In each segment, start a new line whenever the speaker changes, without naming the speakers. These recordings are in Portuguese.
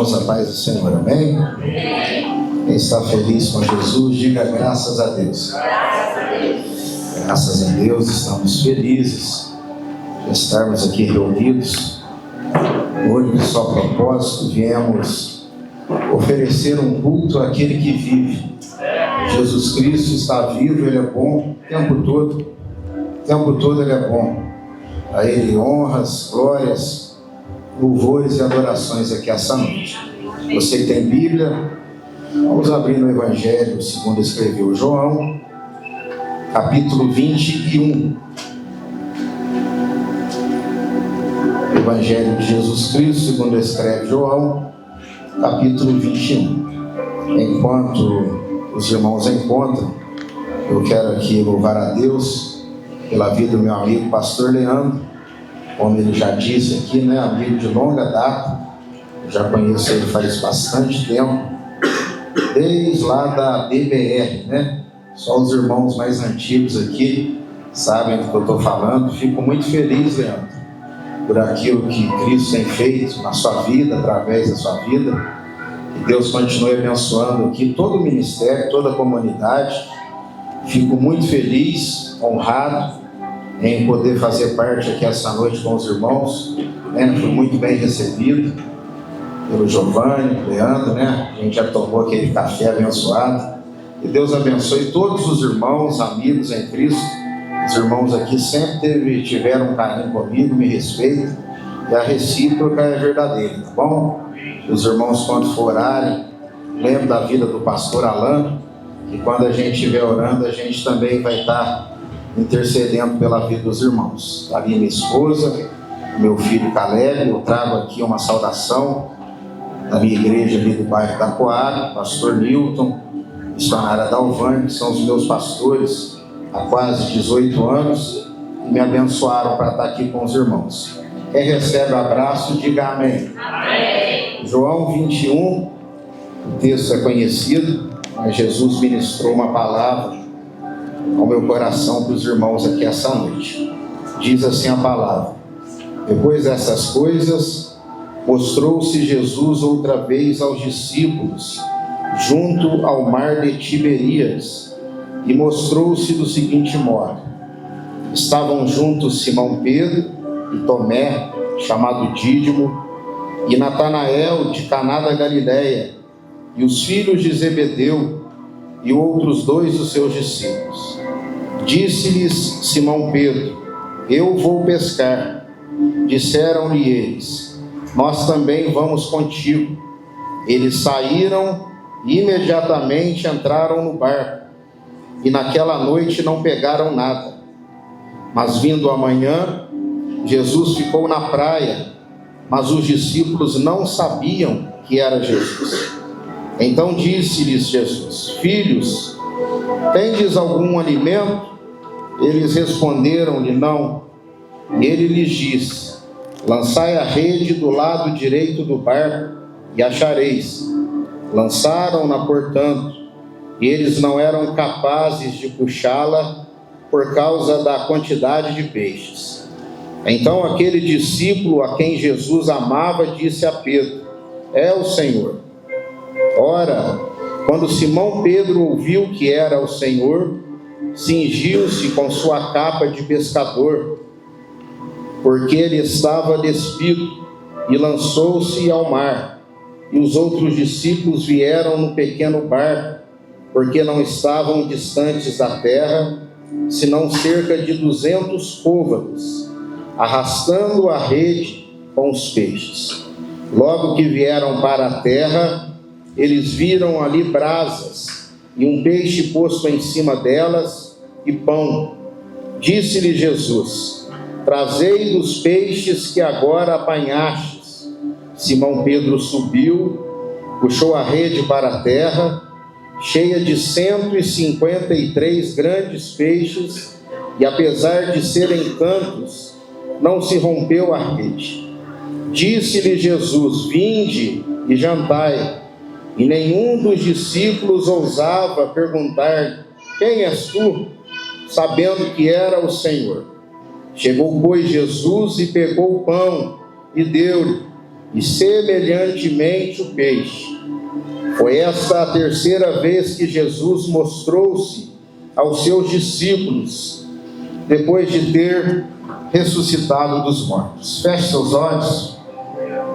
Irmãos, a paz do Senhor, amém? Quem está feliz com Jesus, diga graças a Deus. Graças a Deus, estamos felizes de estarmos aqui reunidos. Hoje, de só propósito, viemos oferecer um culto àquele que vive. Jesus Cristo está vivo, Ele é bom o tempo todo. O tempo todo Ele é bom. A Ele honras, glórias, louvores e adorações aqui essa noite. Você que tem Bíblia, vamos abrir no Evangelho segundo escreveu João, capítulo 21. Evangelho de Jesus Cristo, segundo escreve João, capítulo 21. Enquanto os irmãos encontram, eu quero aqui louvar a Deus pela vida do meu amigo pastor Leandro. Como ele já disse aqui, né, amigo de longa data, eu já conheço ele faz bastante tempo, desde lá da DBR, né? Só os irmãos mais antigos aqui sabem do que eu estou falando. Fico muito feliz, Leandro, por aquilo que Cristo tem feito na sua vida, através da sua vida. Que Deus continue abençoando aqui todo o ministério, toda a comunidade. Fico muito feliz, honrado em poder fazer parte aqui essa noite com os irmãos, né? Fui muito bem recebido pelo Giovanni, pelo Leandro, né? A gente já tomou aquele café abençoado. E Deus abençoe todos os irmãos, amigos em Cristo. Os irmãos aqui sempre tiveram um carinho comigo, me respeitam, e a recíproca é verdadeira, tá bom? Os irmãos, quando for orarem, lembrem da vida do pastor Alain, e quando a gente estiver orando, a gente também vai estar intercedendo pela vida dos irmãos. Ali minha esposa, meu filho Caleb. Eu trago aqui uma saudação da minha igreja ali do bairro da Coab, pastor Newton, missionária Dalvane, que são os meus pastores há quase 18 anos e me abençoaram para estar aqui com os irmãos. Quem recebe o abraço, diga amém. Amém. João 21, o texto é conhecido, mas Jesus ministrou uma palavra ao meu coração para os irmãos aqui essa noite. Diz assim a palavra: depois dessas coisas, mostrou-se Jesus outra vez aos discípulos, junto ao mar de Tiberíades, e mostrou-se do seguinte modo: estavam juntos Simão Pedro e Tomé, chamado Dídimo, e Natanael de Caná da Galileia, e os filhos de Zebedeu, e outros dois dos seus discípulos. Disse-lhes Simão Pedro: eu vou pescar. Disseram-lhe eles: nós também vamos contigo. Eles saíram e imediatamente entraram no barco, e naquela noite não pegaram nada. Mas vindo amanhã, Jesus ficou na praia, mas os discípulos não sabiam que era Jesus. Então disse-lhes Jesus: filhos, tendes algum alimento? Eles responderam-lhe: não. E ele lhes disse: lançai a rede do lado direito do barco e achareis. Lançaram-na, portanto, e eles não eram capazes de puxá-la por causa da quantidade de peixes. Então aquele discípulo a quem Jesus amava disse a Pedro: é o Senhor. Ora, quando Simão Pedro ouviu que era o Senhor, cingiu-se com sua capa de pescador, porque ele estava despido, e lançou-se ao mar. E os outros discípulos vieram no pequeno barco, porque não estavam distantes da terra, senão cerca de 200 côvados, arrastando a rede com os peixes. Logo que vieram para a terra, eles viram ali brasas, e um peixe posto em cima delas, e pão. Disse-lhe Jesus: trazei dos peixes que agora apanhastes. Simão Pedro subiu, puxou a rede para a terra, cheia de 153 grandes peixes, e apesar de serem tantos, não se rompeu a rede. Disse-lhe Jesus: vinde e jantai. E nenhum dos discípulos ousava perguntar: quem és tu? Sabendo que era o Senhor. Chegou, pois, Jesus e pegou o pão e deu-lhe, e semelhantemente o peixe. Foi esta a terceira vez que Jesus mostrou-se aos seus discípulos, depois de ter ressuscitado dos mortos. Feche seus olhos,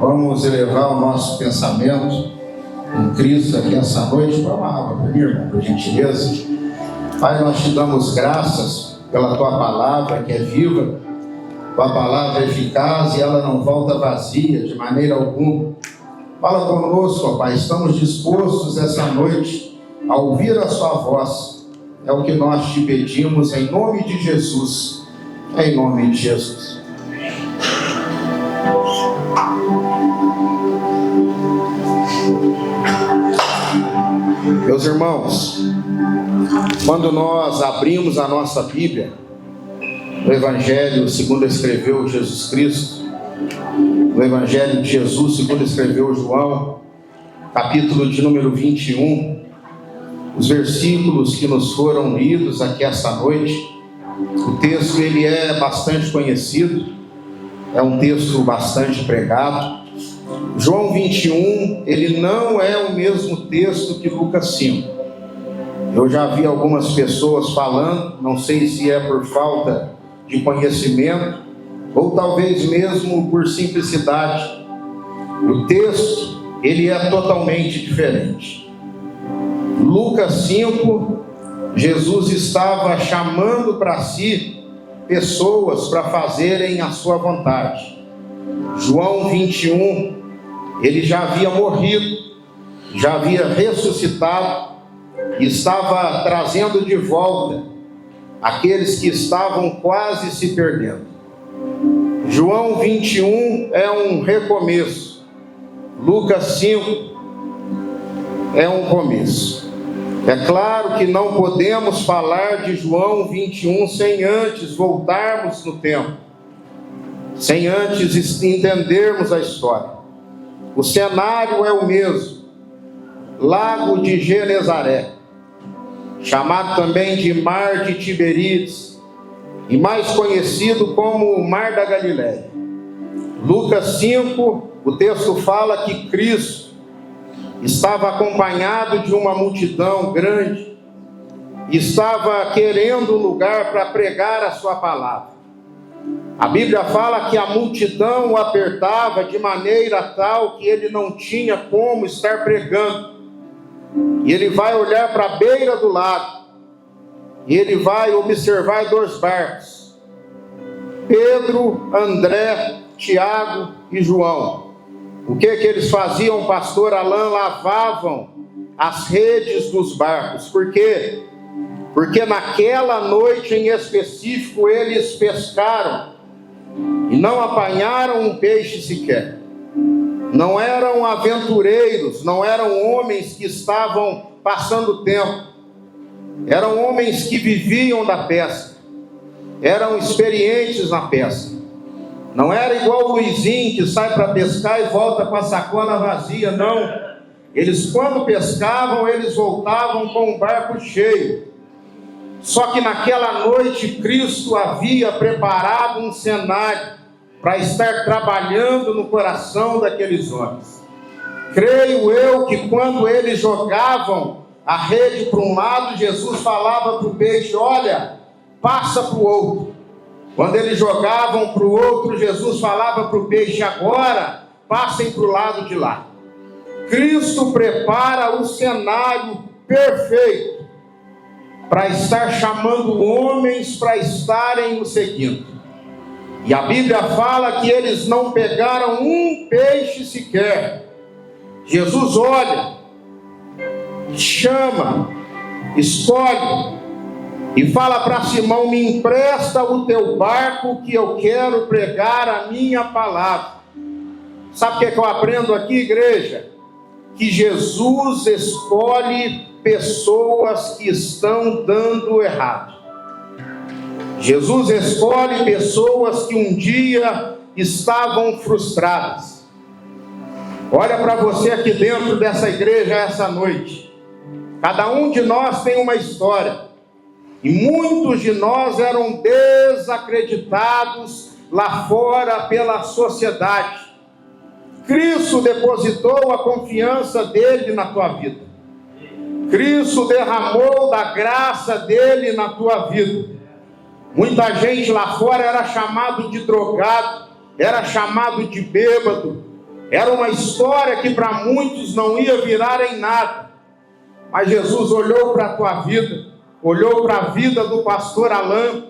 vamos elevar o nosso pensamento em Cristo aqui essa noite. Vamos uma água para mim, irmão, por gentileza. Pai, nós te damos graças pela tua palavra que é viva, tua palavra é eficaz e ela não volta vazia de maneira alguma. Fala conosco, ó Pai, estamos dispostos essa noite a ouvir a sua voz. É o que nós te pedimos em nome de Jesus. Em nome de Jesus. Meus irmãos, quando nós abrimos a nossa Bíblia, o Evangelho segundo escreveu Jesus Cristo, o Evangelho de Jesus segundo escreveu João, capítulo de número 21, os versículos que nos foram lidos aqui essa noite, o texto ele é bastante conhecido, é um texto bastante pregado. João 21, ele não é o mesmo texto que Lucas 5. Eu já vi algumas pessoas falando, não sei se é por falta de conhecimento, ou talvez mesmo por simplicidade. O texto, ele é totalmente diferente. Lucas 5, Jesus estava chamando para si pessoas para fazerem a sua vontade. João 21, ele já havia morrido, já havia ressuscitado, e estava trazendo de volta aqueles que estavam quase se perdendo. João 21 é um recomeço. Lucas 5 é um começo. É claro que não podemos falar de João 21 sem antes voltarmos no tempo, sem antes entendermos a história. O cenário é o mesmo. Lago de Genezaré, chamado também de Mar de Tiberíades, e mais conhecido como o Mar da Galileia. Lucas 5, o texto fala que Cristo estava acompanhado de uma multidão grande, e estava querendo um lugar para pregar a sua palavra. A Bíblia fala que a multidão o apertava de maneira tal que ele não tinha como estar pregando. E ele vai olhar para a beira do lago, e ele vai observar dois barcos, Pedro, André, Tiago e João. O que eles faziam, pastor Alain? Lavavam as redes dos barcos. Por quê? Porque naquela noite em específico eles pescaram e não apanharam um peixe sequer. Não eram aventureiros, não eram homens que estavam passando tempo. Eram homens que viviam da pesca, eram experientes na pesca. Não era igual o Luizinho que sai para pescar e volta com a sacola vazia, não. Eles, quando pescavam, eles voltavam com o barco cheio. Só que naquela noite Cristo havia preparado um cenário para estar trabalhando no coração daqueles homens. Creio eu que quando eles jogavam a rede para um lado, Jesus falava para o peixe: olha, passa para o outro. Quando eles jogavam para o outro, Jesus falava para o peixe: agora passem para o lado de lá. Cristo prepara o cenário perfeito para estar chamando homens para estarem o seguindo. E a Bíblia fala que eles não pegaram um peixe sequer. Jesus olha, chama, escolhe e fala para Simão: me empresta o teu barco que eu quero pregar a minha palavra. Sabe o que é que eu aprendo aqui, igreja? Que Jesus escolhe pessoas que estão dando errado. Jesus escolhe pessoas que um dia estavam frustradas. Olha para você aqui dentro dessa igreja essa noite. Cada um de nós tem uma história. E muitos de nós eram desacreditados lá fora pela sociedade. Cristo depositou a confiança dele na tua vida. Cristo derramou da graça dele na tua vida. Muita gente lá fora era chamado de drogado, era chamado de bêbado, era uma história que para muitos não ia virar em nada. Mas Jesus olhou para a tua vida, olhou para a vida do pastor Alain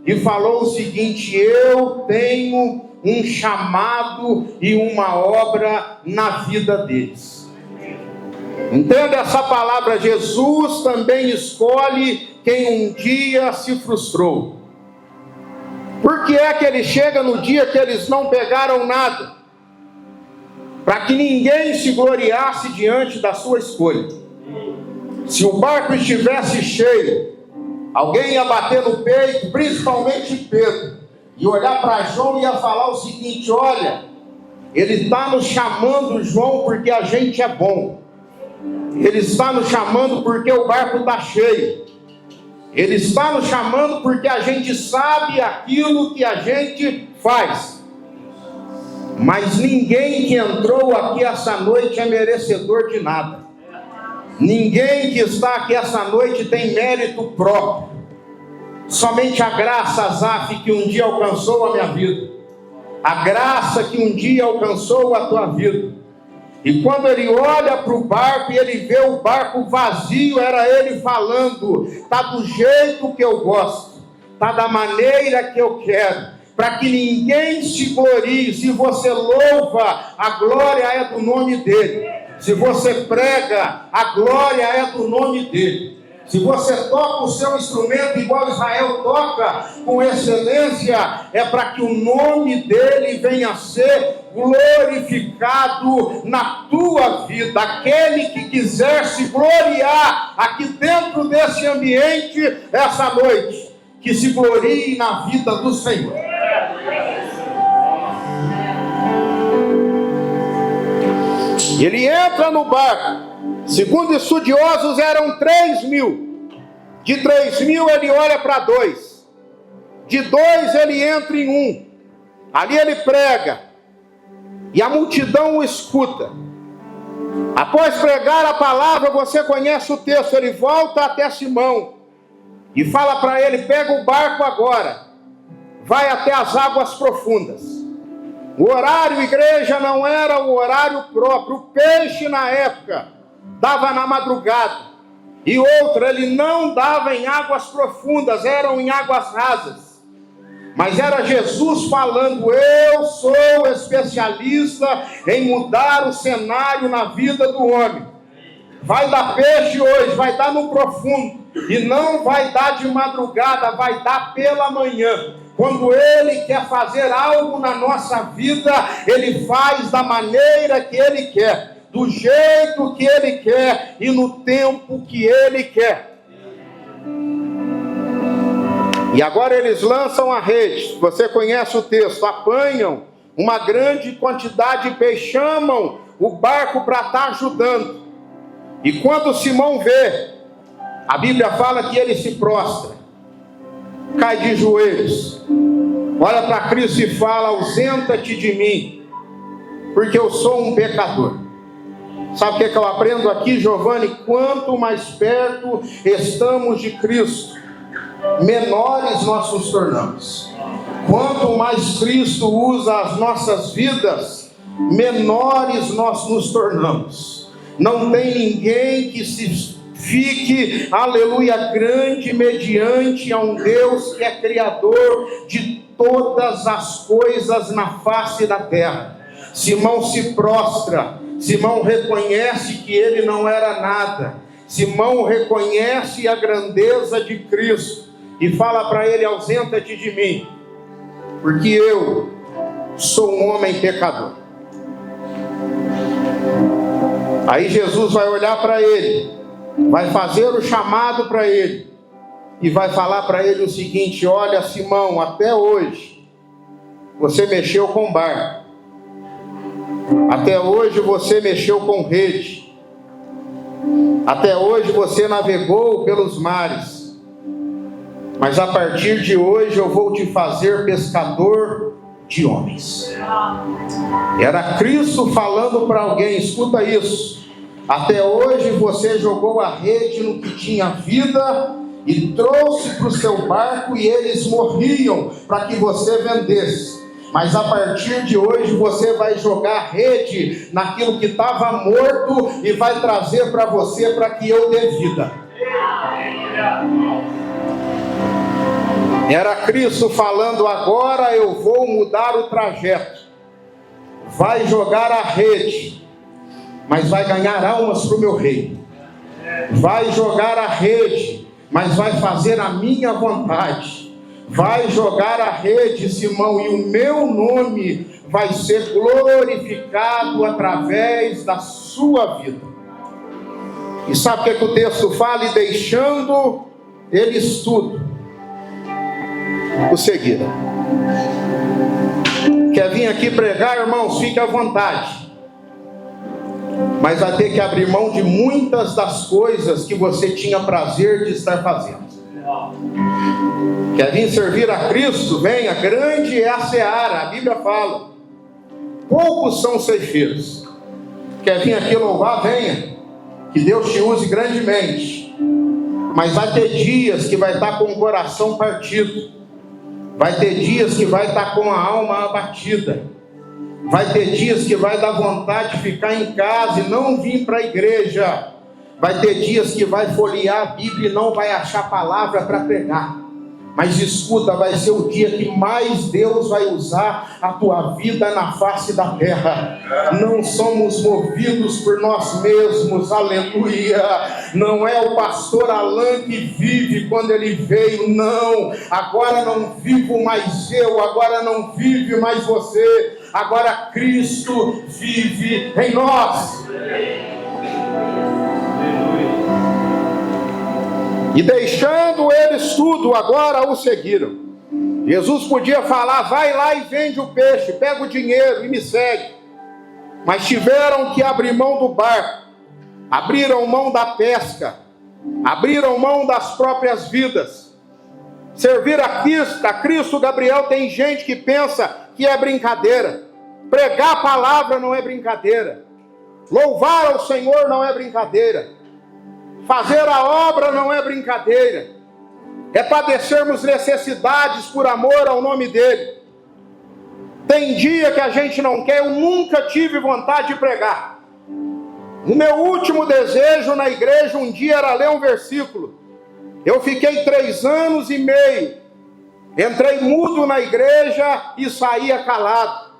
e falou o seguinte: eu tenho um chamado e uma obra na vida deles. Entenda essa palavra. Jesus também escolhe quem um dia se frustrou. Por que é que ele chega no dia que eles não pegaram nada? Para que ninguém se gloriasse diante da sua escolha. Se o barco estivesse cheio, alguém ia bater no peito, principalmente Pedro, e olhar para João e ia falar o seguinte: olha, ele está nos chamando, João, porque a gente é bom. Ele está nos chamando porque o barco está cheio. Ele está nos chamando porque a gente sabe aquilo que a gente faz. Mas ninguém que entrou aqui essa noite é merecedor de nada. Ninguém que está aqui essa noite tem mérito próprio. Somente a graça, Azaf, que um dia alcançou a minha vida. A graça que um dia alcançou a tua vida. E quando ele olha para o barco e ele vê o barco vazio, era ele falando: está do jeito que eu gosto, está da maneira que eu quero, para que ninguém se glorie. Se você louva, a glória é do nome dele. Se você prega, a glória é do nome dele. Se você toca o seu instrumento igual Israel toca, com excelência, é para que o nome dele venha a ser glorificado na tua vida. Aquele que quiser se gloriar aqui dentro desse ambiente, essa noite, que se glorie na vida do Senhor. Ele entra no barco. Segundo estudiosos, eram 3.000. De 3.000 ele olha para 2. De 2 ele entra em 1. Ali ele prega. E a multidão o escuta. Após pregar a palavra, você conhece o texto. Ele volta até Simão e fala para ele: pega o barco agora. Vai até as águas profundas. O horário, igreja, não era o horário próprio. O peixe na época dava na madrugada, e outra, ele não dava em águas profundas, eram em águas rasas. Mas era Jesus falando: eu sou especialista em mudar o cenário na vida do homem. Vai dar peixe hoje, vai dar no profundo, e não vai dar de madrugada, vai dar pela manhã. Quando ele quer fazer algo na nossa vida, ele faz da maneira que ele quer, do jeito que ele quer e no tempo que ele quer. E agora eles lançam a rede. Você conhece o texto. Apanham uma grande quantidade de peixe, chamam o barco para estar ajudando. E quando Simão vê, a Bíblia fala que ele se prostra, cai de joelhos, olha para Cristo e fala: ausenta-te de mim, porque eu sou um pecador. Sabe o que eu aprendo aqui, Giovanni? Quanto mais perto estamos de Cristo, menores nós nos tornamos. Quanto mais Cristo usa as nossas vidas, menores nós nos tornamos. Não tem ninguém que se fique, aleluia, grande mediante a um Deus que é criador de todas as coisas na face da terra. Simão se prostra. Simão reconhece que ele não era nada. Simão reconhece a grandeza de Cristo e fala para ele: ausenta-te de mim, porque eu sou um homem pecador. Aí Jesus vai olhar para ele, vai fazer o chamado para ele e vai falar para ele o seguinte: olha, Simão, até hoje você mexeu com barco. Até hoje você mexeu com rede. Até hoje você navegou pelos mares. Mas a partir de hoje eu vou te fazer pescador de homens. Era Cristo falando para alguém: escuta isso, até hoje você jogou a rede no que tinha vida e trouxe para o seu barco e eles morriam para que você vendesse. Mas a partir de hoje você vai jogar a rede naquilo que estava morto e vai trazer para você para que eu dê vida. Era Cristo falando: agora eu vou mudar o trajeto. Vai jogar a rede, mas vai ganhar almas para o meu reino. Vai jogar a rede, mas vai fazer a minha vontade. Vai jogar a rede, Simão, e o meu nome vai ser glorificado através da sua vida. E sabe o que o texto fala? E deixando eles tudo, o seguiram. Quer vir aqui pregar, irmãos? Fique à vontade. Mas vai ter que abrir mão de muitas das coisas que você tinha prazer de estar fazendo. Quer vir servir a Cristo? Venha, grande é a seara, a Bíblia fala. Poucos são os ceifeiros. Quer vir aqui louvar? Venha, que Deus te use grandemente. Mas vai ter dias que vai estar com o coração partido. Vai ter dias que vai estar com a alma abatida. Vai ter dias que vai dar vontade de ficar em casa e não vir para a igreja. Vai ter dias que vai folhear a Bíblia e não vai achar palavra para pregar. Mas escuta, vai ser o dia que mais Deus vai usar a tua vida na face da terra. Não somos movidos por nós mesmos, aleluia. Não é o pastor Alain que vive quando ele veio, não. Agora não vivo mais eu, agora não vive mais você. Agora Cristo vive em nós. E deixando eles tudo, agora o seguiram. Jesus podia falar: vai lá e vende o peixe, pega o dinheiro e me segue. Mas tiveram que abrir mão do barco, abriram mão da pesca, abriram mão das próprias vidas. Servir a Cristo, Gabriel, tem gente que pensa que é brincadeira. Pregar a palavra não é brincadeira. Louvar ao Senhor não é brincadeira. Fazer a obra não é brincadeira. É padecermos necessidades por amor ao nome dele. Tem dia que a gente não quer. Eu nunca tive vontade de pregar. O meu último desejo na igreja um dia era ler um versículo. Eu fiquei 3 anos e meio. Entrei mudo na igreja e saía calado.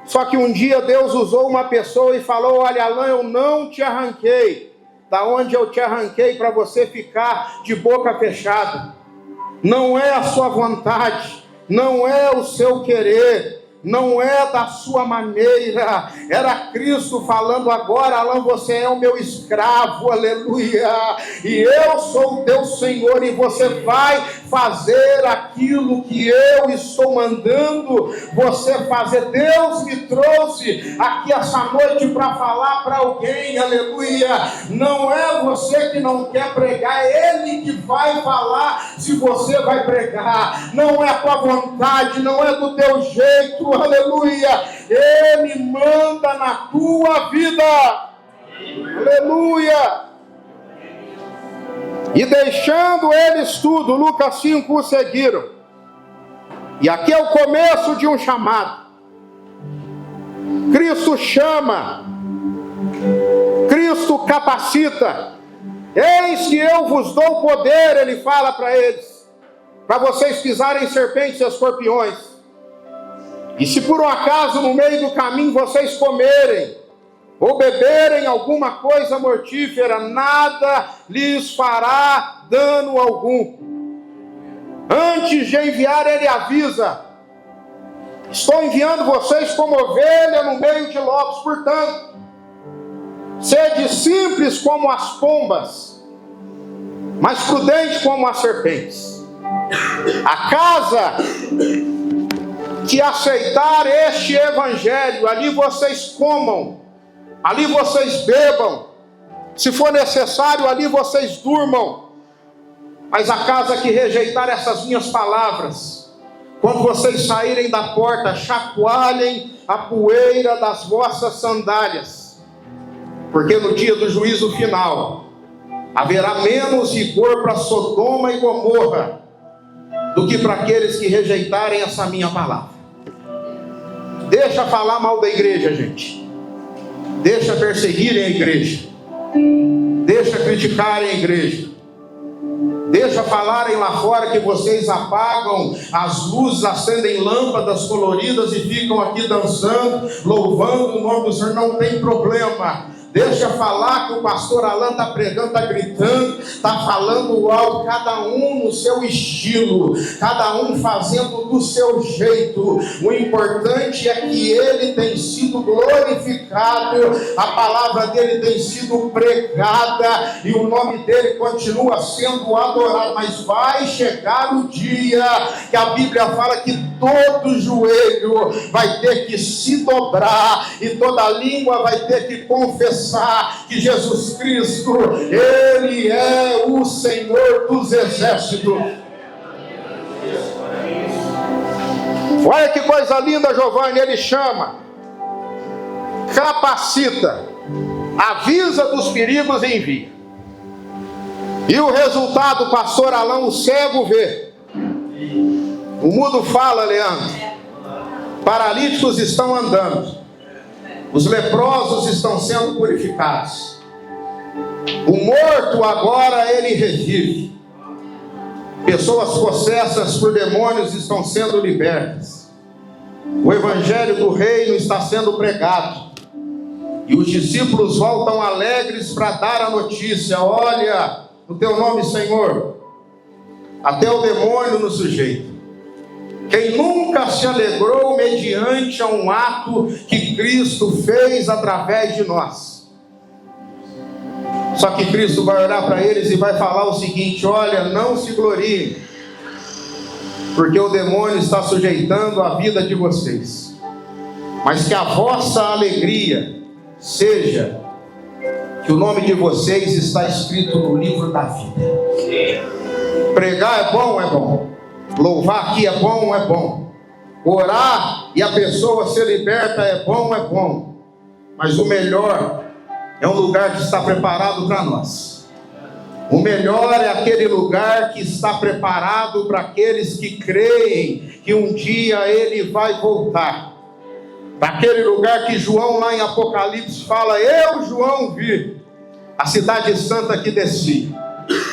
Só que um dia Deus usou uma pessoa e falou: olha, Alain, eu não te arranquei da onde eu te arranquei para você ficar de boca fechada. Não é a sua vontade, não é o seu querer, não é da sua maneira. Era Cristo falando: agora, Alain, você é o meu escravo, aleluia, e eu sou o teu Senhor, e você vai fazer aquilo que eu estou mandando você fazer. Deus me trouxe aqui essa noite para falar para alguém, aleluia. Não é você que não quer pregar, é Ele que vai falar se você vai pregar. Não é a tua vontade, não é do teu jeito, aleluia. Ele manda na tua vida, aleluia. E deixando eles tudo, Lucas 5, o seguiram. E aqui é o começo de um chamado. Cristo chama, Cristo capacita. Eis que eu vos dou poder, ele fala para eles, para vocês pisarem serpentes e escorpiões. E se por um acaso no meio do caminho vocês comerem ou beberem alguma coisa mortífera, nada lhes fará dano algum. Antes de enviar, ele avisa: estou enviando vocês como ovelha no meio de lobos, portanto, sede simples como as pombas, mas prudente como as serpentes. A casa que aceitar este evangelho, ali vocês comam, ali vocês bebam, se for necessário, ali vocês durmam. Mas a casa que rejeitar essas minhas palavras, Quando vocês saírem da porta, chacoalhem a poeira das vossas sandálias, porque no dia do juízo final haverá menos rigor para Sodoma e Gomorra do que para aqueles que rejeitarem essa minha palavra. Deixa falar mal da igreja, gente. Deixa perseguirem a igreja. Deixa criticarem a igreja. Deixa falarem lá fora que vocês apagam as luzes, acendem lâmpadas coloridas e ficam aqui dançando, louvando o nome do Senhor. Não tem problema. Deixa falar que o pastor Alan está pregando, está gritando, está falando algo, cada um no seu estilo, cada um fazendo do seu jeito. O importante é que ele tem sido glorificado, a palavra dele tem sido pregada e o nome dele continua sendo adorado. Mas vai chegar o dia que a Bíblia fala que todo joelho vai ter que se dobrar e toda língua vai ter que confessar que Jesus Cristo, Ele é o Senhor dos exércitos. Olha que coisa linda, Giovanni. Ele chama, capacita, avisa dos perigos e envia. E o resultado, pastor Alão, o cego vê, o mudo fala, Leandro, paralíticos estão andando, os leprosos estão sendo purificados, o morto agora ele revive, pessoas possessas por demônios estão sendo libertas, o evangelho do reino está sendo pregado, e os discípulos voltam alegres para dar a notícia: olha, no teu nome, Senhor, até o demônio nos sujeita. Quem nunca se alegrou mediante a um ato que Cristo fez através de nós? Só que Cristo vai olhar para eles e vai falar o seguinte: olha, não se gloriem, porque o demônio está sujeitando a vida de vocês, mas que a vossa alegria seja que o nome de vocês está escrito no livro da vida. Pregar é bom, é bom. Louvar aqui é bom, é bom. Orar e a pessoa ser liberta é bom. Mas o melhor é um lugar que está preparado para nós. O melhor é aquele lugar que está preparado para aqueles que creem que um dia Ele vai voltar. Daquele lugar que João lá em Apocalipse fala: eu, João, vi a cidade santa que descia,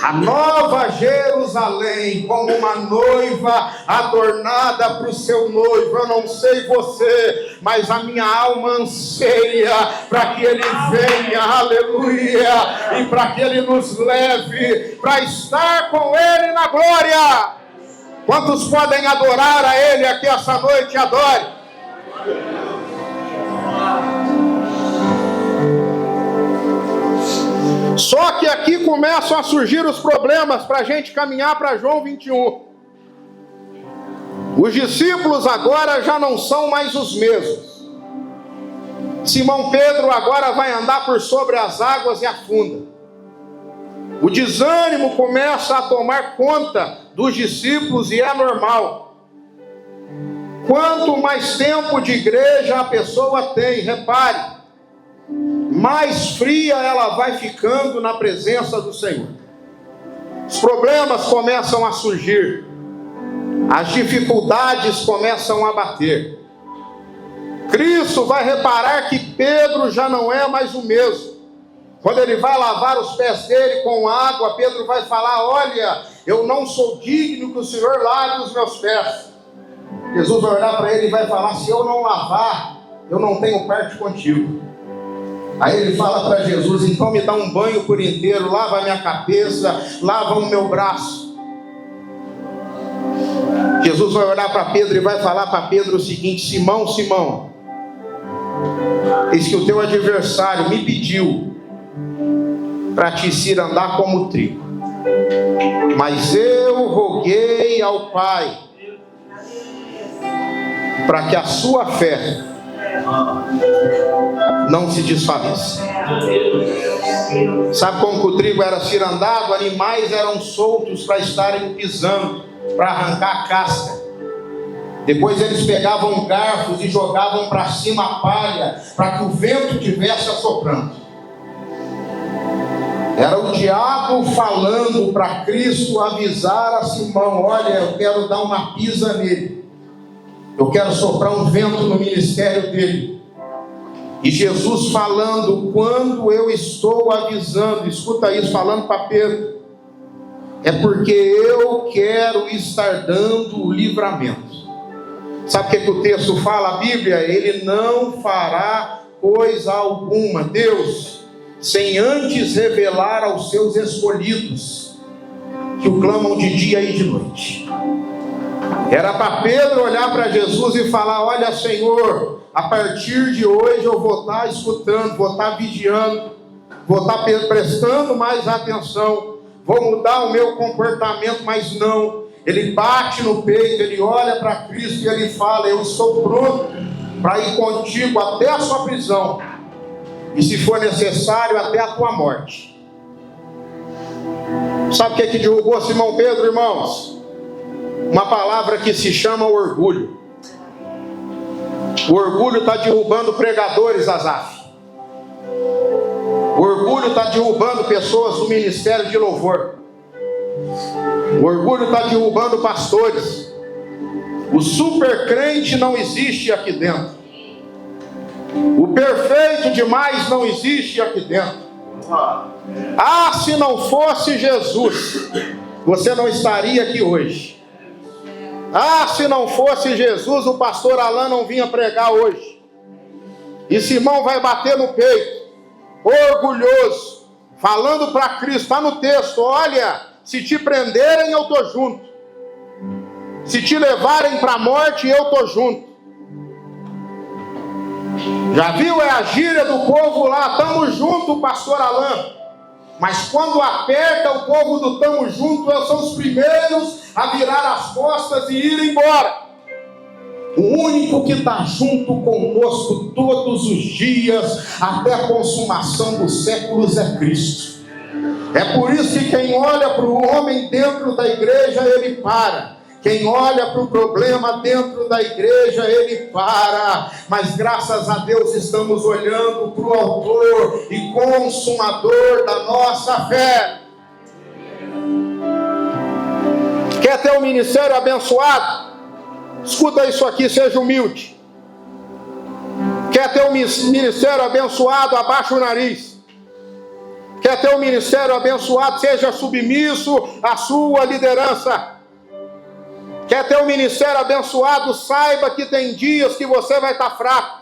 a nova Jerusalém, como uma noiva adornada para o seu noivo. Eu não sei você, mas a minha alma anseia para que Ele venha, aleluia, e para que Ele nos leve para estar com Ele na glória. Quantos podem adorar a Ele aqui essa noite? Adore. Só que aqui começam a surgir os problemas para a gente caminhar para João 21. Os discípulos agora já não são mais os mesmos. Simão Pedro agora vai andar por sobre as águas e afunda. O desânimo começa a tomar conta dos discípulos e é normal. Quanto mais tempo de igreja a pessoa tem, repare, mais fria ela vai ficando na presença do Senhor. Os problemas começam a surgir, as dificuldades começam a bater. Cristo vai reparar que Pedro já não é mais o mesmo. Quando ele vai lavar os pés dele com água, Pedro vai falar: olha, eu não sou digno que o Senhor lave os meus pés. Jesus vai olhar para ele e vai falar: se eu não lavar, eu não tenho parte contigo. Aí ele fala para Jesus: então me dá um banho por inteiro, lava a minha cabeça, lava o meu braço. Jesus vai olhar para Pedro e vai falar para Pedro o seguinte: Simão, Simão, eis que o teu adversário me pediu para te cirandar como trigo, mas eu roguei ao Pai para que a sua fé não se desfaleça. Sabe como que o trigo era cirandado? Animais eram soltos para estarem pisando, para arrancar a casca. Depois eles pegavam garfos e jogavam para cima a palha, para que o vento tivesse assoprando. Era o diabo falando para Cristo avisar a Simão: olha, eu quero dar uma pisa nele, eu quero soprar um vento no ministério dele. E Jesus falando: quando eu estou avisando, escuta isso, falando para Pedro, é porque eu quero estar dando o livramento. Sabe o que o texto fala, a Bíblia? Ele não fará coisa alguma, Deus, sem antes revelar aos seus escolhidos, que o clamam de dia e de noite. Era para Pedro olhar para Jesus e falar: olha, Senhor, a partir de hoje eu vou estar escutando, vou estar vigiando, vou estar prestando mais atenção, vou mudar o meu comportamento. Mas não, ele bate no peito, ele olha para Cristo e ele fala: eu estou pronto para ir contigo até a sua prisão, e se for necessário, até a tua morte. Sabe o que derrubou Simão Pedro, irmãos? Uma palavra que se chama orgulho. O orgulho está derrubando pregadores, Asaf. O orgulho está derrubando pessoas do ministério de louvor. O orgulho está derrubando pastores. O super crente não existe aqui dentro. O perfeito demais não existe aqui dentro. Ah, se não fosse Jesus, você não estaria aqui hoje. Ah, se não fosse Jesus, o pastor Alain não vinha pregar hoje. E Simão vai bater no peito, orgulhoso, falando para Cristo, está no texto: olha, se te prenderem eu estou junto, se te levarem para a morte eu estou junto. Já viu? É a gíria do povo lá: estamos juntos, pastor Alain. Mas quando aperta, o povo do tamo junto são os primeiros a virar as costas e ir embora. O único que está junto conosco todos os dias, até a consumação dos séculos, é Cristo. É por isso que quem olha para o homem dentro da igreja, ele para. Quem olha para o problema dentro da igreja, ele para. Mas graças a Deus estamos olhando para o autor e consumador da nossa fé. Quer ter um ministério abençoado? Escuta isso aqui, seja humilde. Quer ter um ministério abençoado? Abaixa o nariz. Quer ter um ministério abençoado? Seja submisso à sua liderança. Quer ter um ministério abençoado? Saiba que tem dias que você vai estar fraco.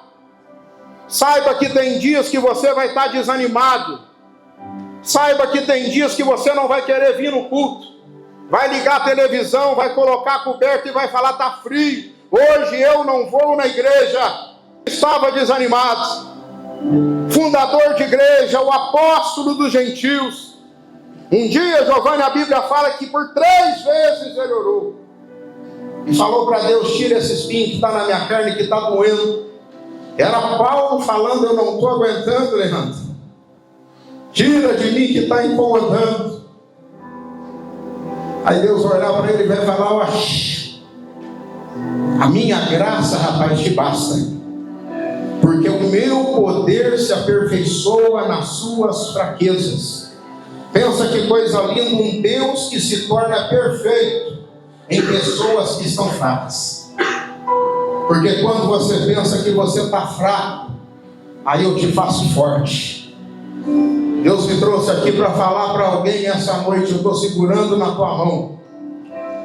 Saiba que tem dias que você vai estar desanimado. Saiba que tem dias que você não vai querer vir no culto. Vai ligar a televisão, vai colocar a coberta e vai falar: está frio, hoje eu não vou na igreja. Estava desanimado. Fundador de igreja, o apóstolo dos gentios. Um dia, Giovanni, a Bíblia fala que por 3 vezes ele orou. E falou para Deus: tira esse espinho que está na minha carne, que está doendo. Era Paulo falando: eu não estou aguentando, Leandro. Tira de mim que está incomodando. Aí Deus vai olhar para ele e vai falar: a minha graça, rapaz, te basta. Porque o meu poder se aperfeiçoa nas suas fraquezas. Pensa que coisa linda, um Deus que se torna perfeito em pessoas que estão fracas. Porque quando você pensa que você está fraco, aí eu te faço forte. Deus me trouxe aqui para falar para alguém essa noite: eu estou segurando na tua mão.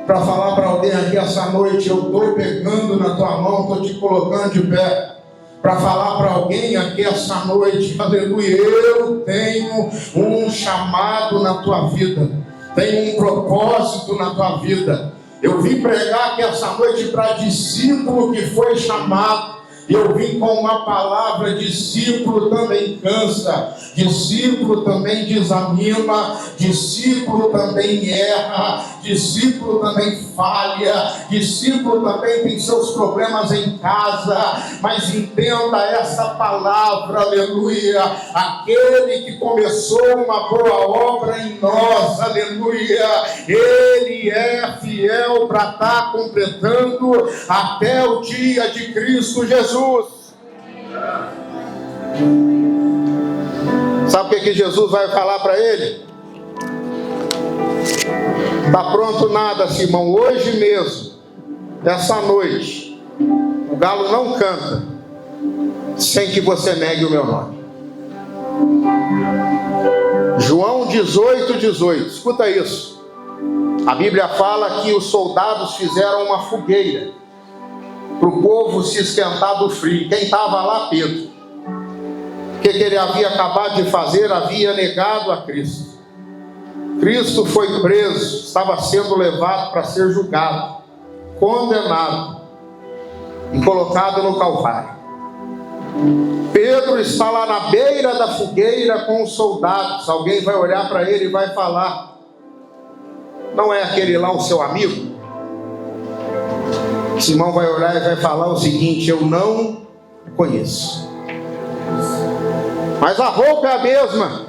Para falar para alguém aqui essa noite: eu estou pegando na tua mão, estou te colocando de pé. Para falar para alguém aqui essa noite: aleluia, eu tenho um chamado na tua vida, tenho um propósito na tua vida. Eu vim pregar aqui essa noite para discípulo que foi chamado, Eu vim com uma palavra: discípulo também cansa, discípulo também desanima, discípulo também erra, discípulo também falha, discípulo também tem seus problemas em casa, mas entenda essa palavra, aleluia: aquele que começou uma boa obra em nós, aleluia, Ele é fiel para estar completando até o dia de Cristo Jesus. Sabe o que Jesus vai falar para ele? Está pronto nada, Simão, hoje mesmo, essa noite, o galo não canta sem que você negue o meu nome. João 18:18, escuta isso. A Bíblia fala que os soldados fizeram uma fogueira para o povo se esquentar do frio. Quem estava lá? Pedro. O que ele havia acabado de fazer? Havia negado a Cristo. Cristo foi preso, estava sendo levado para ser julgado, condenado e colocado no Calvário. Pedro está lá na beira da fogueira com os soldados. Alguém vai olhar para ele e vai falar: não é aquele lá o seu amigo? Simão vai olhar e vai falar o seguinte: eu não conheço. Mas a roupa é a mesma,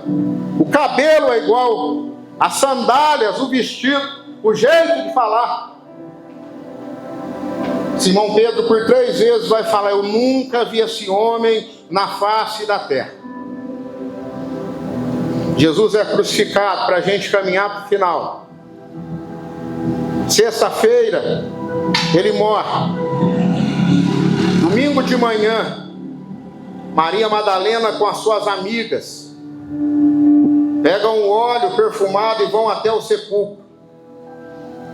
o cabelo é igual, as sandálias, o vestido, o jeito de falar. Simão Pedro por 3 vezes vai falar: eu nunca vi esse homem na face da terra. Jesus é crucificado para a gente caminhar para o final. Sexta-feira ele morre. Domingo de manhã, Maria Madalena com as suas amigas pegam um óleo perfumado e vão até o sepulcro.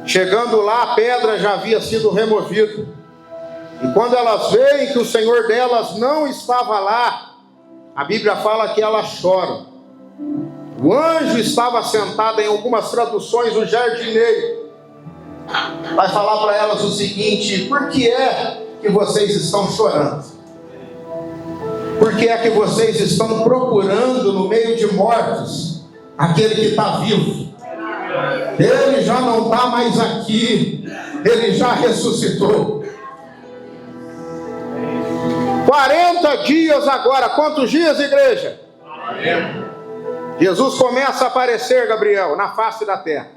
Chegando lá, a pedra já havia sido removida. E quando elas veem que o Senhor delas não estava lá, a Bíblia fala que elas choram. O anjo estava sentado, em algumas traduções, o jardineiro. Vai falar para elas o seguinte: por que é que vocês estão chorando? Por que é que vocês estão procurando no meio de mortos aquele que está vivo? Ele já não está mais aqui, ele já ressuscitou. 40 dias agora. Quantos dias, igreja? 40. Jesus começa a aparecer, Gabriel, na face da terra.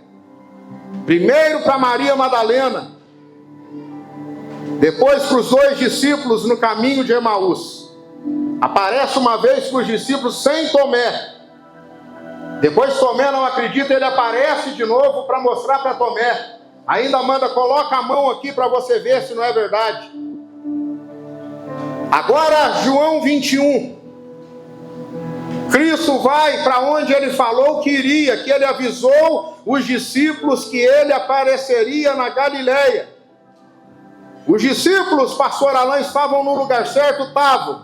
Primeiro para Maria Madalena, depois para os 2 discípulos no caminho de Emaús. Aparece uma vez para os discípulos sem Tomé. Depois Tomé não acredita, ele aparece de novo para mostrar para Tomé. Ainda manda: coloca a mão aqui para você ver se não é verdade. Agora João 21. Cristo vai para onde ele falou que iria, que ele avisou os discípulos que ele apareceria na Galileia. Os discípulos, pastor Alain, estavam no lugar certo? Estavam.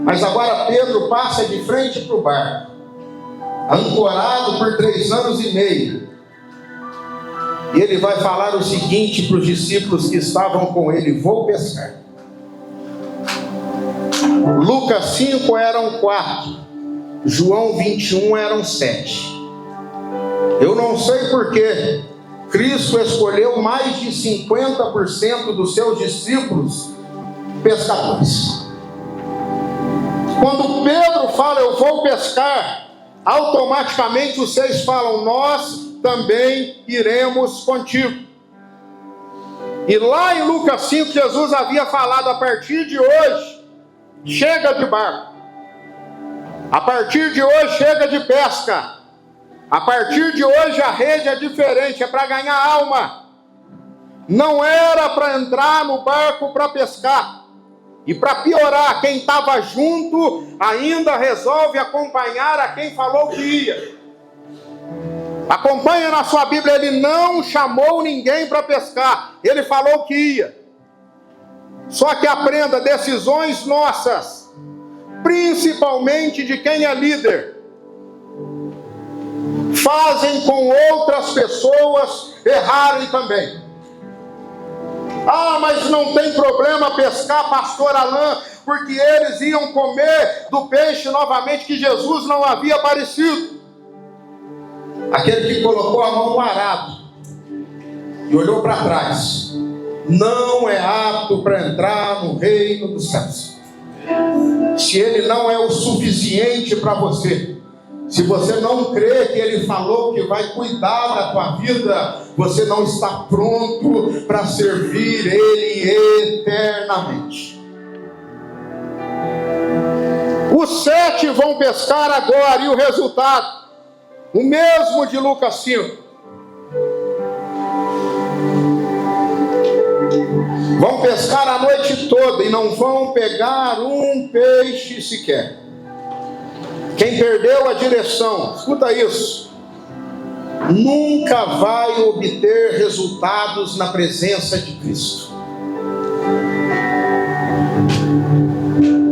Mas agora Pedro passa de frente para o barco, ancorado por 3 anos e meio. E ele vai falar o seguinte para os discípulos que estavam com ele: vou pescar. Lucas 5 eram 4, João 21 eram 7. Eu não sei porquê Cristo escolheu mais de 50% dos seus discípulos pescadores. Quando Pedro fala: eu vou pescar, automaticamente os 6 falam: nós também iremos contigo. E lá em Lucas 5, Jesus havia falado: a partir de hoje, chega de barco. A partir de hoje, chega de pesca. A partir de hoje, a rede é diferente, é para ganhar alma. Não era para entrar no barco para pescar. E para piorar, quem estava junto ainda resolve acompanhar a quem falou que ia. Acompanha na sua Bíblia: ele não chamou ninguém para pescar, ele falou que ia. Só que aprenda: decisões nossas, principalmente de quem é líder, fazem com outras pessoas errarem também. Ah, mas não tem problema pescar, pastor Alain, porque eles iam comer do peixe novamente que Jesus não havia aparecido. Aquele que colocou a mão no arado e olhou para trás, não é apto para entrar no reino dos céus. Se ele não é o suficiente para você, se você não crê que ele falou que vai cuidar da tua vida, você não está pronto para servir ele eternamente. Os 7 vão pescar agora, e o resultado? O mesmo de Lucas 5. Vão pescar a noite toda e não vão pegar um peixe sequer. Quem perdeu a direção, escuta isso, nunca vai obter resultados na presença de Cristo.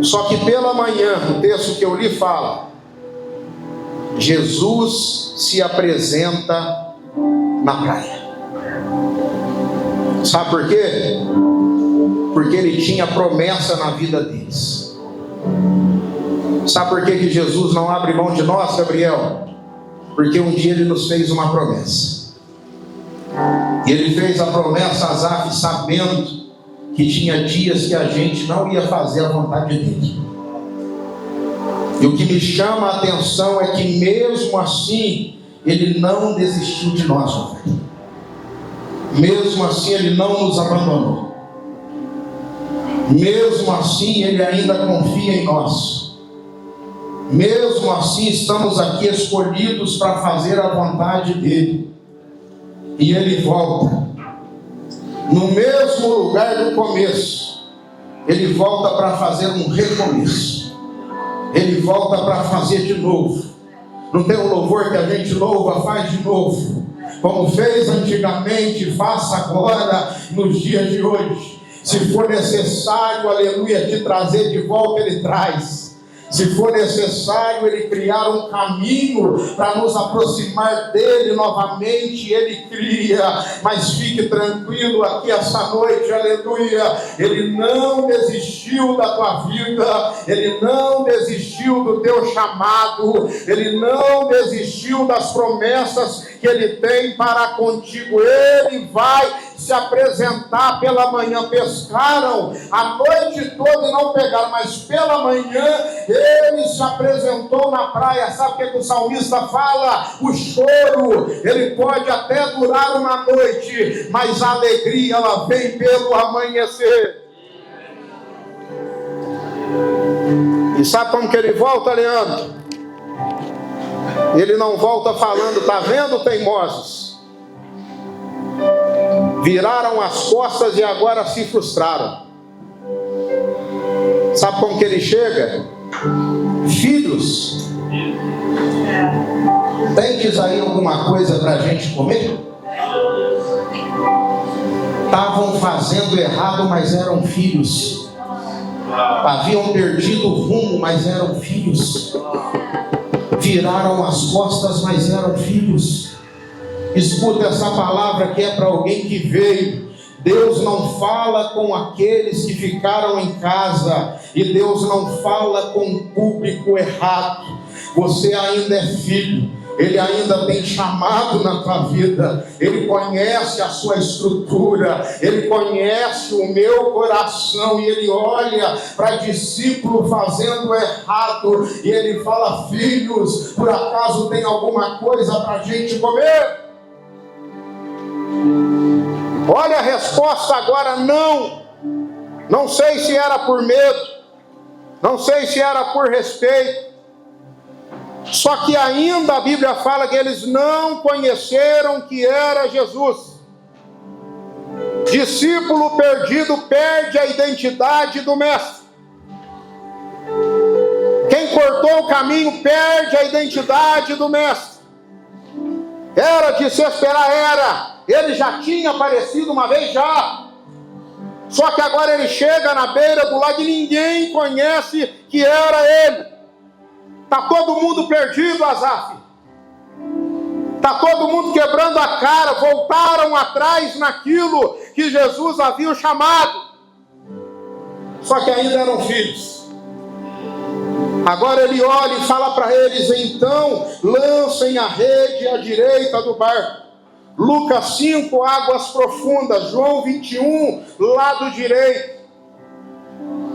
Só que pela manhã, o texto que eu li fala, Jesus se apresenta na praia. Sabe por quê? Porque ele tinha promessa na vida deles. Sabe por que Jesus não abre mão de nós, Gabriel? Porque um dia ele nos fez uma promessa. E ele fez a promessa a Asaf sabendo que tinha dias que a gente não ia fazer a vontade dele. E o que me chama a atenção é que mesmo assim, ele não desistiu de nós, meu filho. Mesmo assim, ele não nos abandonou. Mesmo assim, ele ainda confia em nós. Mesmo assim, estamos aqui escolhidos para fazer a vontade dele. E ele volta. No mesmo lugar do começo, ele volta para fazer um recomeço. Ele volta para fazer de novo. Não tem um louvor que a gente louva, faz de novo. Como fez antigamente, faça agora, nos dias de hoje. Se for necessário, aleluia, te trazer de volta, ele traz. Se for necessário ele criar um caminho para nos aproximar dele novamente, ele cria. Mas fique tranquilo aqui essa noite, aleluia, ele não desistiu da tua vida, ele não desistiu do teu chamado, ele não desistiu das promessas que ele tem para contigo. Ele vai se apresentar pela manhã. Pescaram a noite toda e não pegaram, mas pela manhã ele se apresentou na praia. Sabe o que o salmista fala? O choro, ele pode até durar uma noite, mas a alegria, ela vem pelo amanhecer. E sabe como que ele volta, Leandro? Ele não volta falando, tá vendo, teimosos? Viraram as costas e agora se frustraram. Sabe como que ele chega? Filhos, tendes aí alguma coisa para a gente comer? Estavam fazendo errado, mas eram filhos. Haviam perdido o rumo, mas eram filhos. Viraram as costas, mas eram filhos. Escuta essa palavra que é para alguém que veio. Deus não fala com aqueles que ficaram em casa, e Deus não fala com o público errado. Você ainda é filho, ele ainda tem chamado na tua vida, ele conhece a sua estrutura, ele conhece o meu coração, e ele olha para discípulo fazendo errado, e ele fala: filhos, por acaso tem alguma coisa para a gente comer? Olha a resposta agora: não. Não sei se era por medo, não sei se era por respeito. Só que ainda a Bíblia fala que eles não conheceram que era Jesus. Discípulo perdido perde a identidade do mestre. Quem cortou o caminho perde a identidade do mestre. Era de se esperar, era. Ele já tinha aparecido uma vez já. Só que agora ele chega na beira do lago e ninguém conhece que era ele. Está todo mundo perdido, Asaf. Está todo mundo quebrando a cara, voltaram atrás naquilo que Jesus havia chamado. Só que ainda eram filhos. Agora ele olha e fala para eles: então lancem a rede à direita do barco. Lucas 5, águas profundas. João 21, lado direito.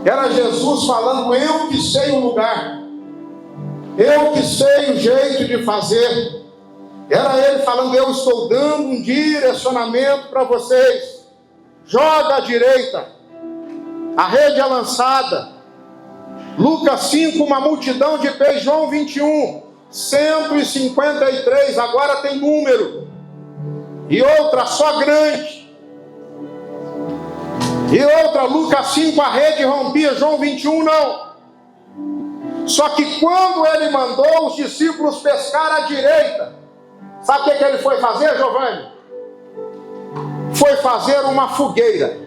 Era Jesus falando: eu que sei o lugar, eu que sei o jeito de fazer. Era ele falando: eu estou dando um direcionamento para vocês. Joga à direita, a rede é lançada. Lucas 5, uma multidão de peixes. João 21, 153, agora tem número. E outra só grande. E outra, Lucas 5, a rede rompia. João 21 não. Só que quando ele mandou os discípulos pescar à direita, sabe o que ele foi fazer, Giovanni? Foi fazer uma fogueira.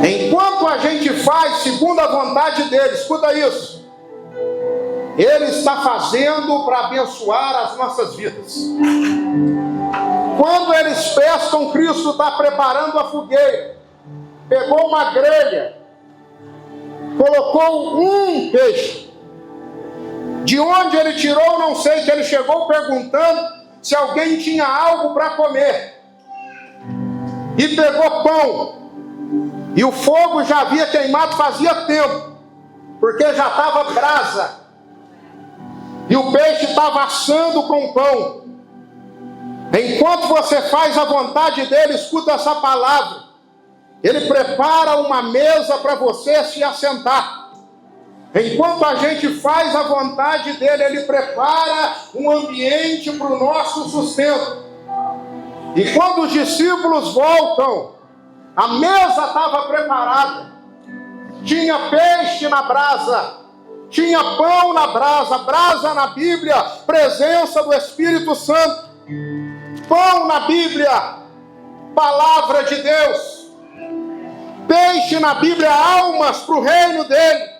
Enquanto a gente faz segundo a vontade dele, escuta isso, ele está fazendo para abençoar as nossas vidas. Quando eles pescam, Cristo está preparando a fogueira. Pegou uma grelha, colocou um peixe. De onde ele tirou, não sei, que ele chegou perguntando se alguém tinha algo para comer. E pegou pão. E o fogo já havia queimado fazia tempo, porque já estava brasa. E o peixe estava assando com pão. Enquanto você faz a vontade dele, escuta essa palavra. Ele prepara uma mesa para você se assentar. Enquanto a gente faz a vontade dele, ele prepara um ambiente para o nosso sustento. E quando os discípulos voltam, a mesa estava preparada. Tinha peixe na brasa, tinha pão na brasa. Brasa na Bíblia, presença do Espírito Santo. Pão na Bíblia, palavra de Deus. Peixe na Bíblia, almas para o reino dele.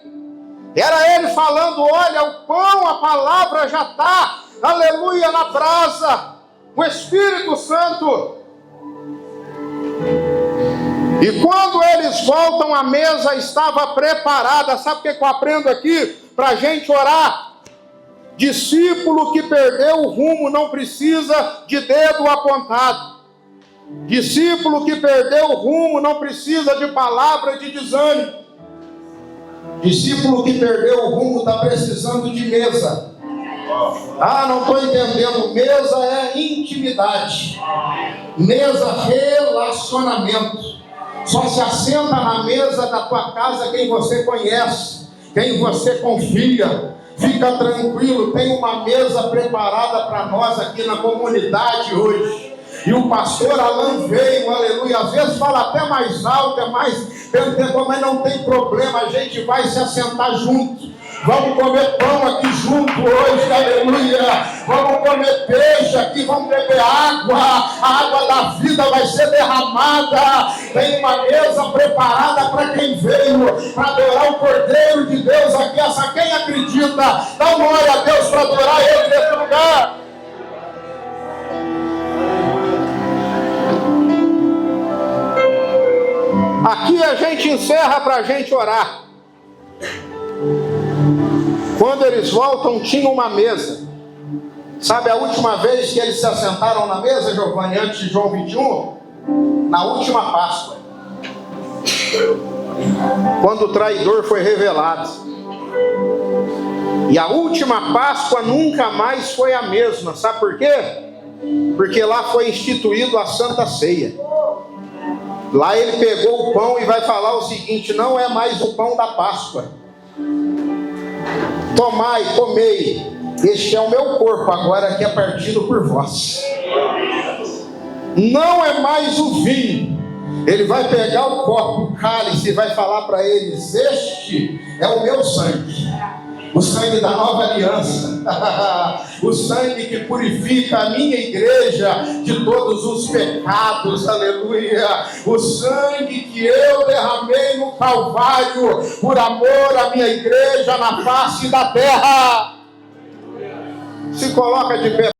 Era ele falando: olha, o pão, a palavra já está, aleluia, na brasa. O Espírito Santo. E quando eles voltam, a mesa estava preparada. Sabe o que eu aprendo aqui? Para a gente orar. Discípulo que perdeu o rumo não precisa de dedo apontado. Discípulo que perdeu o rumo não precisa de palavra de desânimo. Discípulo que perdeu o rumo está precisando de mesa. Ah, não estou entendendo. Mesa é intimidade. Mesa, relacionamento. Só se assenta na mesa da tua casa quem você conhece, quem você confia. Fica tranquilo, tem uma mesa preparada para nós aqui na comunidade hoje. E o pastor Alan veio, aleluia, às vezes fala até mais alto, é mais, mas não tem problema, a gente vai se assentar junto. Vamos comer pão aqui junto hoje, aleluia. Vamos comer peixe aqui, vamos beber água. A água da vida vai ser derramada. Tem uma mesa preparada para quem veio para adorar o Cordeiro de Deus aqui. Essa quem acredita, dá uma glória a Deus para adorar Ele nesse lugar. Aqui a gente encerra para a gente orar. Quando eles voltam, tinha uma mesa. Sabe a última vez que eles se assentaram na mesa, Giovanni, antes de João 21? Na última Páscoa. Quando o traidor foi revelado. E a última Páscoa nunca mais foi a mesma. Sabe por quê? Porque lá foi instituído a Santa Ceia. Lá ele pegou o pão e vai falar o seguinte: não é mais o pão da Páscoa. Tomai, comei, este é o meu corpo, agora que é partido por vós. Não é mais o vinho. Ele vai pegar o copo, o cálice, e vai falar para eles: este é o meu sangue. O sangue da nova aliança. O sangue que purifica a minha igreja de todos os pecados. Aleluia. O sangue que eu derramei no Calvário por amor à minha igreja na face da terra. Se se coloca de pé.